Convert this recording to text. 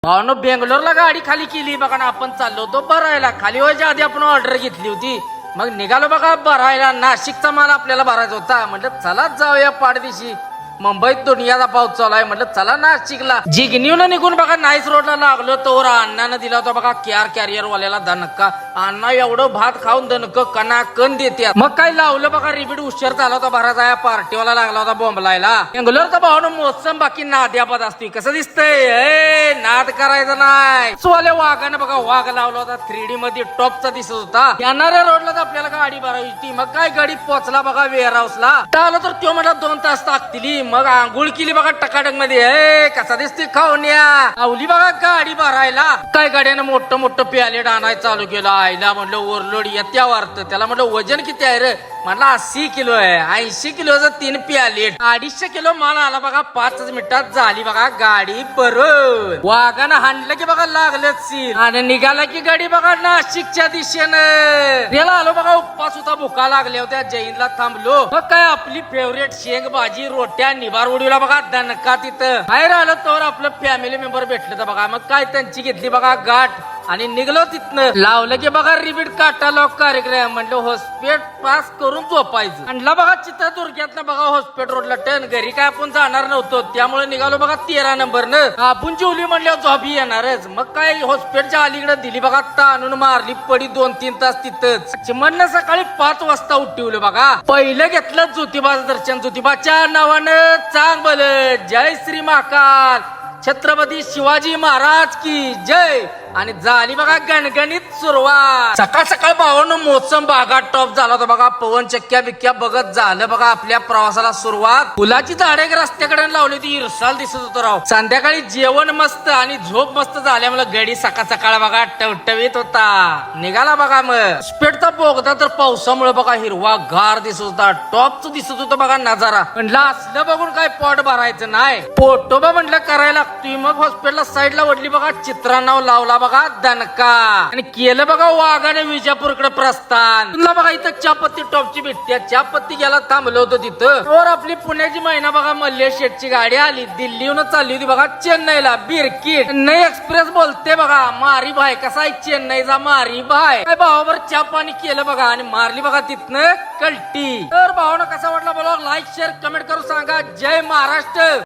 भावनो बेंगलोरला गाडी खाली केली बघा ना. आपण चाललो होतो भरायला. खाली व्हायच्या आधी आपण ऑर्डर घेतली होती. मग निघालो बघा भरायला. नाशिकचा माल आपल्याला भरायचा होता. म्हटलं चला जाऊया पाडदिशी. मुंबईत दुनियाचा पाऊस चालू आहे. म्हटलं चला नाशिकला. जिगनीवनं निघून बघा नाईस रोडला लागलो. तोवर अण्णानं दिला होता बघा कॅरियर वाल्याला दणका. अण्णा एवढं भात खाऊन दणक कणाकण देते. मग काय लावलं बघा रिपीट. उशीर झाला होता भरायचा. या पार्टीवाला लागला होता बोंबलायला. बेंगलोरचा भावनं मोसम बाकी नाद्यापद असते. कसं दिसतंय नाद करायचं नाही. सोले वाघानं बघा वाघ लावला होता. 3D मध्ये टॉपचा दिसत होता. येणाऱ्या रोडला आपल्याला गाडी भरायची होती. मग काय गाडी पोचला बघा वेअर हाऊसला. आलो तर तो म्हटला 2 तास लागतील. मग आंघोळ केली बघा टकाटक मध्ये. कसा दिसते खावण्या. आवली बघा गाडी भरायला. काय गाड्यानं मोठं मोठं प्यालेट आणायला चालू केलं. आईला म्हटलं ओव्हरलोड येत्या वारत. त्याला म्हटलं वजन किती आहे रे. म्हटलं 80 किलो आहे. 80 किलोचं 3 प्यालेट. 250 किलो माल आला बघा. 5 मिनिटात झाली बघा गाडी भरून. वाघानं हाणलं की बघा लागलं सील. आणि निघाला की गाडी बघा नाशिकच्या दिशेनं. याला आलो बघा. उपवास होता. भुका लागल्या होत्या. जैनला थांबलो. मग काय आपली फेवरेट शेंग भाजी रोट्या निभार उडीला बघा दणका. तिथं बाहेर आलं तर आपलं फॅमिली मेंबर भेटलं तर बघा. मग काय त्यांची घेतली बघा गाठ. आणि निघलो तिथनं. लावलं की बघा रिपीट काटा लॉक कार्यक्रम. म्हटलं हॉस्पिटल पास करून झोपायचं. आणला बघा चित्रदुर्गातनं बघा हॉस्पिटल रोडला टन. घरी काय आपण जाणार नव्हतो. त्यामुळे निघालो बघा 13 नंबरनं. आपण जेवली म्हणल्यावर झोपी येणारच. मग काय हॉस्पिटलच्या अलीकडे दिली बघा ताणून मारली पडी 2-3 तास तिथंच. चिमणनं सकाळी 5 वाजता उठवलं बघा. पहिलं घेतलं ज्योतिबाचं दर्शन. ज्योतिबाच्या नावानं चांग बल. जय श्री महाकाल. छत्रपती शिवाजी महाराज की जय. आणि झाली बघा गणगणित सुरुवात. सकाळ सकाळ भावानं मोसम बागा टॉप झाला होता बघा. पवन चक्क्या बिक्क्या बघत झालं बघा आपल्या प्रवासाला सुरुवात. फुलाची झाडे रस्त्याकडे लावली होती. इरसाल दिसत होतं राव. संध्याकाळी जेवण मस्त आणि झोप मस्त झाल्यामुळे गडी सकाळ सकाळ बघा टवटवीत होता. निघाला बघा. मग स्पेटचा बोगदा तर पावसामुळे बघा हिरवा गार दिसत होता. टॉपच दिसत होतं बघा नजारा. म्हणलं असलं बघून काय पोट भरायचं नाही. फोटोबा म्हटलं करायला लागतोय. मग हॉस्पिटलला साईडला वडली बघा. चित्रांनाव लावला बघा दणका. आणि केलं बघा वाघाने विजापूरकडे प्रस्थान. तुला बघा इथं चहापत्ती टॉपची भेटते. चहापत्ती घ्यायला थांबलो होतो तिथं. वर आपली पुण्याची महिना बघा मल्लेश शेटची गाडी आली. दिल्लीहून चालली होती बघा चेन्नईला. बिरकी चेन्नई एक्सप्रेस बोलते बघा. मारी भाई कसा आहे चेन्नईचा मारी भाई. काय भावावर चहा पाणी केलं बघा. आणि मारली बघा तिथनं कल्टी. तर भावानं कसा वाटला बोला. लाईक शेअर कमेंट करून सांगा. जय महाराष्ट्र.